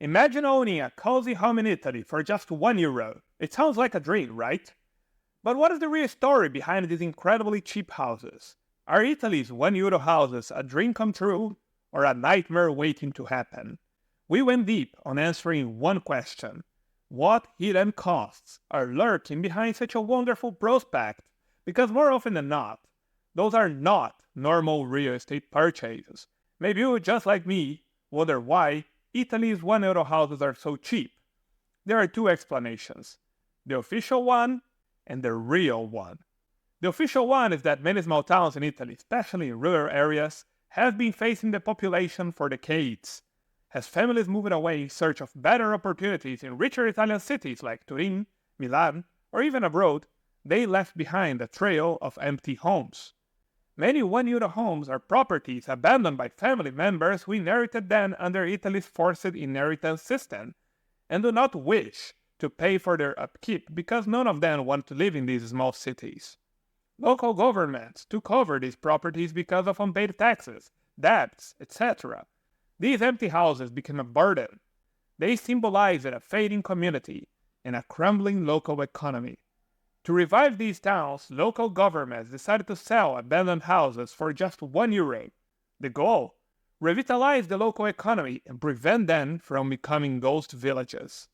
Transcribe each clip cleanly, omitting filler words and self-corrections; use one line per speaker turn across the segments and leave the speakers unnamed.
Imagine owning a cozy home in Italy for just €1. It sounds like a dream, right? But what is the real story behind these incredibly cheap houses? Are Italy's €1 houses a dream come true or a nightmare waiting to happen? We went deep on answering one question. What hidden costs are lurking behind such a wonderful prospect? Because more often than not, those are not normal real estate purchases. Maybe you, just like me, wonder why Italy's €1 houses are so cheap. There are two explanations, the official one and the real one. The official one is that many small towns in Italy, especially in rural areas, have been facing the population for decades. As families moved away in search of better opportunities in richer Italian cities like Turin, Milan, or even abroad, they left behind a trail of empty homes. Many €1 homes are properties abandoned by family members who inherited them under Italy's forced inheritance system and do not wish to pay for their upkeep because none of them want to live in these small cities. Local governments took over these properties because of unpaid taxes, debts, etc. These empty houses became a burden. They symbolized a fading community and a crumbling local economy. To revive these towns, local governments decided to sell abandoned houses for just €1. The goal? Revitalize the local economy and prevent them from becoming ghost villages.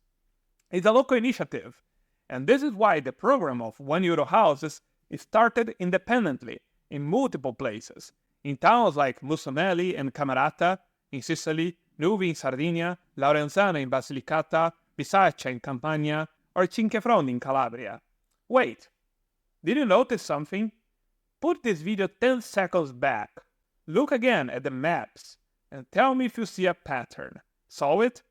It's a local initiative, and this is why the program of €1 houses is started independently in multiple places, in towns like Musonelli and Camerata in Sicily, Nuvi in Sardinia, Laurenzano in Basilicata, Bisaccia in Campania, or Cinquefrondi in Calabria. Wait, did you notice something? Put this video 10 seconds back. Look again at the maps and tell me if you see a pattern. Saw it?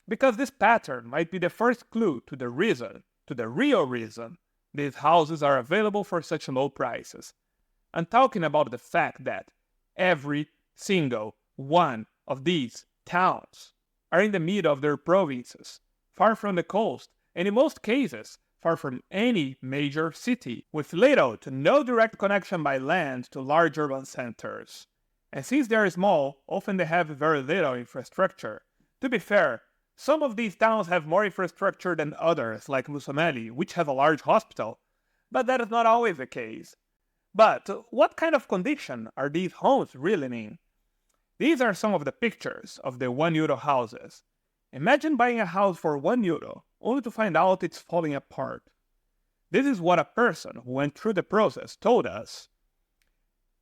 Because this pattern might be the first clue to the real reason, these houses are available for such low prices. I'm talking about the fact that every single one of these towns are in the middle of their provinces, far from the coast, and in most cases, far from any major city, with little to no direct connection by land to large urban centers. And since they are small, often they have very little infrastructure. To be fair, some of these towns have more infrastructure than others, like Musonelli, which has a large hospital, but that is not always the case. But what kind of condition are these homes really in? These are some of the pictures of the €1 houses. Imagine buying a house for €1, only to find out it's falling apart. This is what a person who went through the process told us.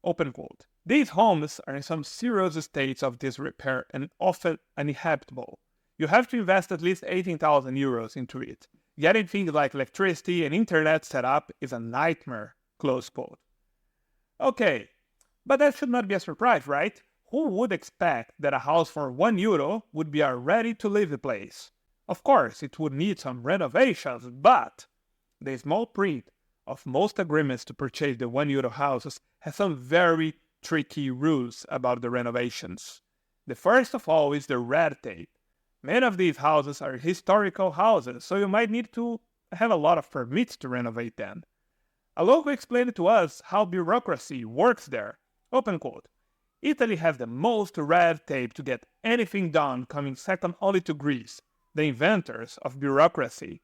Open quote. These homes are in some serious states of disrepair and often uninhabitable. You have to invest at least €18,000 into it. Getting things like electricity and internet set up is a nightmare, close quote. Okay, but that should not be a surprise, right? Who would expect that a house for €1 would be a ready-to-live place? Of course, it would need some renovations, but the small print of most agreements to purchase the €1 houses has some very tricky rules about the renovations. The first of all is the red tape. Many of these houses are historical houses, so you might need to have a lot of permits to renovate them. A local explained to us how bureaucracy works there. Open quote. Italy has the most red tape to get anything done, coming second only to Greece, the inventors of bureaucracy.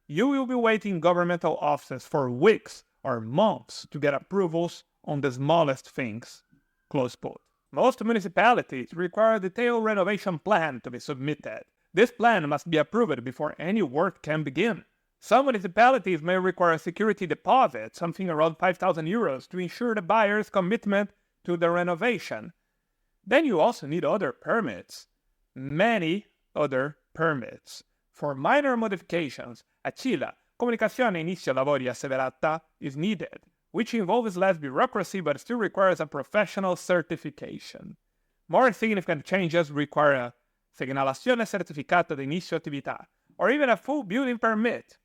You will be waiting in governmental offices for weeks or months to get approvals on the smallest things. Close quote. Most municipalities require a detailed renovation plan to be submitted. This plan must be approved before any work can begin. Some municipalities may require a security deposit, something around €5,000, to ensure the buyer's commitment to the renovation. Then you also need other permits. Many other permits. For minor modifications, a CILA, Comunicazione Inizio Lavori Asseverata, is needed, which involves less bureaucracy but still requires a professional certification. More significant changes require a segnalazione certificata di inizio attività, or even a full building permit.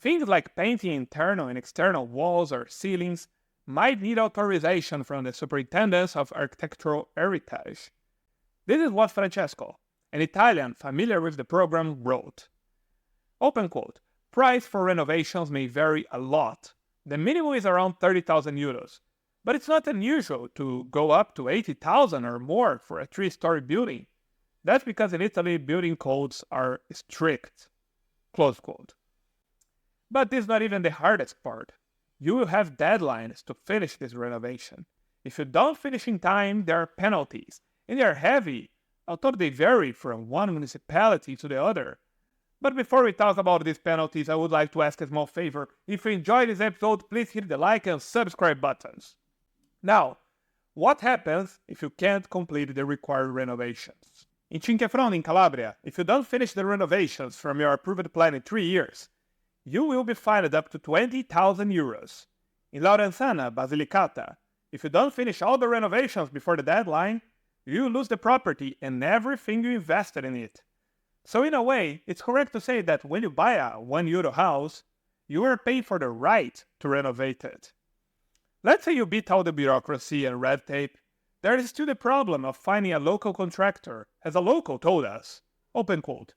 Things like painting internal and external walls or ceilings might need authorization from the Superintendence of Architectural Heritage. This is what Francesco, an Italian familiar with the program, wrote. Open quote. Price for renovations may vary a lot. The minimum is around €30,000, but it's not unusual to go up to 80,000 or more for a 3-story building. That's because in Italy, building codes are strict, close quote. But this is not even the hardest part. You will have deadlines to finish this renovation. If you don't finish in time, there are penalties, and they are heavy, although they vary from one municipality to the other. But before we talk about these penalties, I would like to ask a small favor. If you enjoyed this episode, please hit the like and subscribe buttons. Now, what happens if you can't complete the required renovations? In Cinquefrondi in Calabria, if you don't finish the renovations from your approved plan in 3 years, you will be fined up to 20,000 euros. In Laurenzana, Basilicata, if you don't finish all the renovations before the deadline, you lose the property and everything you invested in it. So in a way, it's correct to say that when you buy a €1 house, you are paying for the right to renovate it. Let's say you beat all the bureaucracy and red tape. There is still the problem of finding a local contractor, as a local told us. Open quote.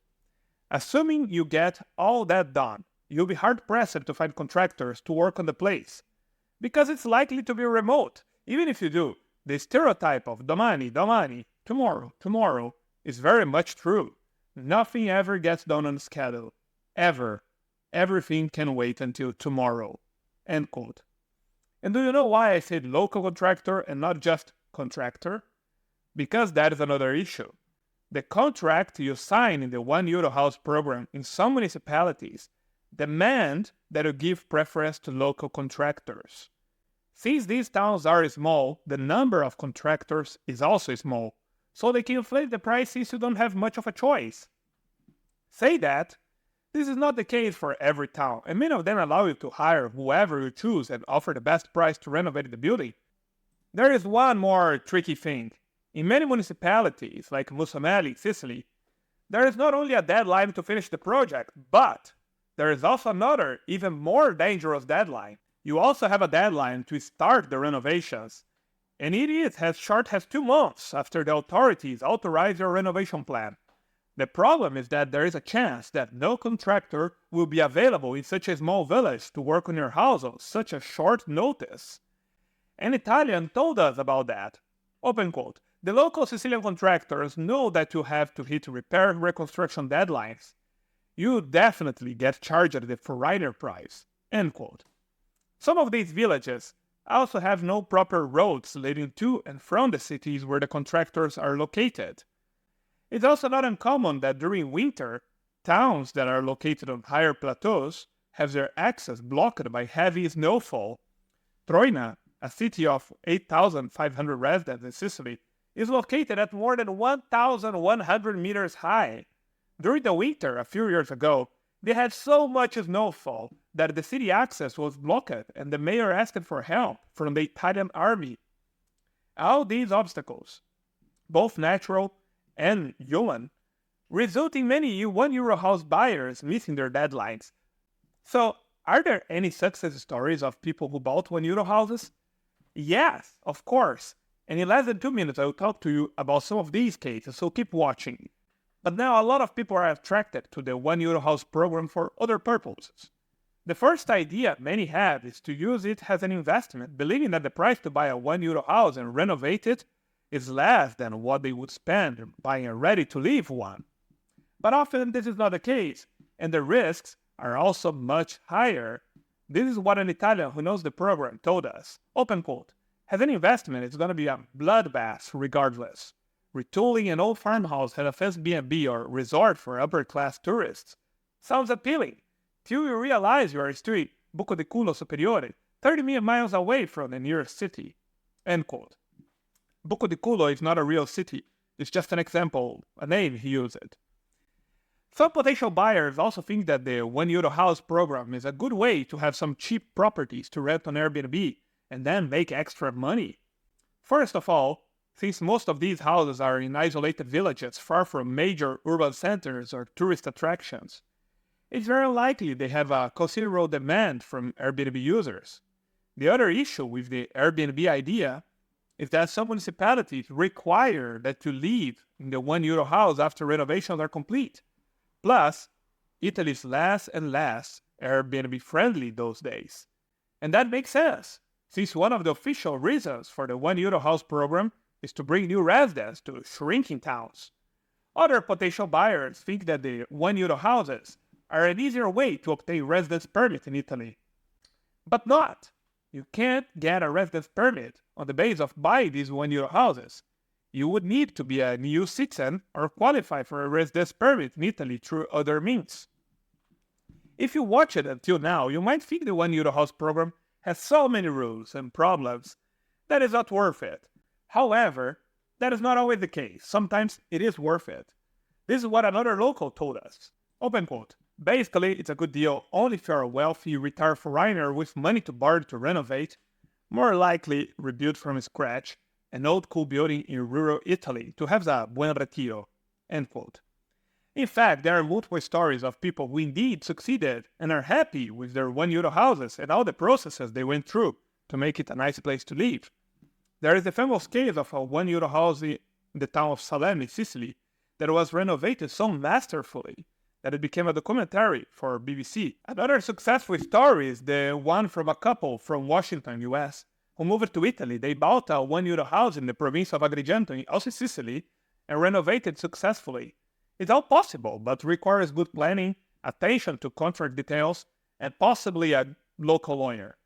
Assuming you get all that done, you'll be hard-pressed to find contractors to work on the place, because it's likely to be remote. Even if you do, the stereotype of domani, tomorrow, is very much true. Nothing ever gets done on schedule. Ever. Everything can wait until tomorrow. End quote. And do you know why I said local contractor and not just contractor? Because that is another issue. The contract you sign in the €1 house program in some municipalities demand that you give preference to local contractors. Since these towns are small, the number of contractors is also small, so they can inflate the price since you don't have much of a choice. Say that, this is not the case for every town, and many of them allow you to hire whoever you choose and offer the best price to renovate the building. There is one more tricky thing. In many municipalities, like Mussomeli, Sicily, there is not only a deadline to finish the project, but there is also another, even more dangerous deadline. You also have a deadline to start the renovations, and it is as short as 2 months after the authorities authorize your renovation plan. The problem is that there is a chance that no contractor will be available in such a small village to work on your house on such a short notice. An Italian told us about that. Open quote. The local Sicilian contractors know that you have to hit repair and reconstruction deadlines. You definitely get charged the foreigner price. End quote. Some of these villages also have no proper roads leading to and from the cities where the contractors are located. It's also not uncommon that during winter, towns that are located on higher plateaus have their access blocked by heavy snowfall. Troina, a city of 8,500 residents in Sicily, is located at more than 1,100 meters high. During the winter, a few years ago, they had so much snowfall that the city access was blocked and the mayor asked for help from the Italian army. All these obstacles, both natural and human, result in many €1 house buyers missing their deadlines. So, are there any success stories of people who bought €1 houses? Yes, of course. And in less than 2 minutes, I will talk to you about some of these cases, so keep watching. But now a lot of people are attracted to the €1 house program for other purposes. The first idea many have is to use it as an investment, believing that the price to buy a €1 house and renovate it is less than what they would spend buying a ready-to-live one. But often this is not the case, and the risks are also much higher. This is what an Italian who knows the program told us. Open quote. As an investment, it's going to be a bloodbath regardless. Retooling an old farmhouse at a fast B&B or resort for upper-class tourists sounds appealing, till you realize you are still in Buco di Culo Superiore, 30 miles away from the nearest city. End quote. Buco di Culo is not a real city, it's just an example, a name he used. Some potential buyers also think that the €1 house program is a good way to have some cheap properties to rent on Airbnb and then make extra money. First of all, since most of these houses are in isolated villages far from major urban centers or tourist attractions, it's very likely they have a considerable demand from Airbnb users. The other issue with the Airbnb idea is that some municipalities require that you live in the €1 house after renovations are complete. Plus, Italy is less and less Airbnb friendly those days. And that makes sense, since one of the official reasons for the €1 house program is to bring new residents to shrinking towns. Other potential buyers think that the €1 houses are an easier way to obtain residence permit in Italy. But not. You can't get a residence permit on the basis of buying these €1 houses. You would need to be an EU citizen or qualify for a residence permit in Italy through other means. If you watch it until now, you might think the €1 house program has so many rules and problems that it's not worth it. However, that is not always the case. Sometimes it is worth it. This is what another local told us. Open quote. Basically, it's a good deal only if you're a wealthy retired foreigner with money to borrow to renovate, more likely rebuild from scratch, an old cool building in rural Italy to have a buen retiro. End quote. In fact, there are multiple stories of people who indeed succeeded and are happy with their €1 houses and all the processes they went through to make it a nice place to live. There is the famous case of a €1 house in the town of Salerno, Sicily, that was renovated so masterfully that it became a documentary for BBC. Another successful story is the one from a couple from Washington, US, who moved to Italy. They bought a €1 house in the province of Agrigento, also Sicily, and renovated successfully. It's all possible, but requires good planning, attention to contract details, and possibly a local lawyer.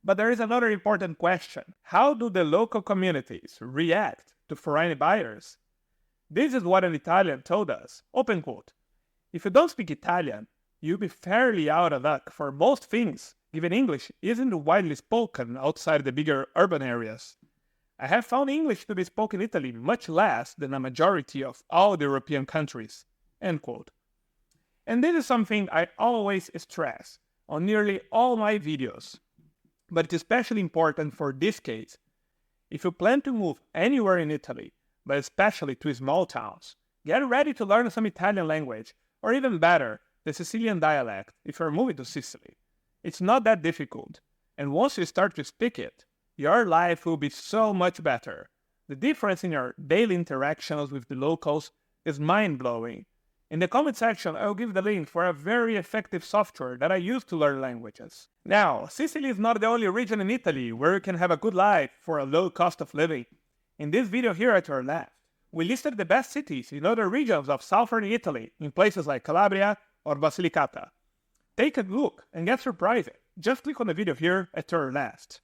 But there is another important question. How do the local communities react to foreign buyers? This is what an Italian told us. Open quote. If you don't speak Italian, you'll be fairly out of luck for most things, given English isn't widely spoken outside the bigger urban areas. I have found English to be spoken in Italy much less than a majority of all the European countries. End quote. And this is something I always stress on nearly all my videos. But it's especially important for this case. If you plan to move anywhere in Italy, but especially to small towns, get ready to learn some Italian language, or even better, the Sicilian dialect if you're moving to Sicily. It's not that difficult, and once you start to speak it, your life will be so much better. The difference in your daily interactions with the locals is mind-blowing. In the comment section, I'll give the link for a very effective software that I use to learn languages. Now, Sicily is not the only region in Italy where you can have a good life for a low cost of living. In this video here at your left, we listed the best cities in other regions of southern Italy, in places like Calabria or Basilicata. Take a look and get surprised. Just click on the video here at your left.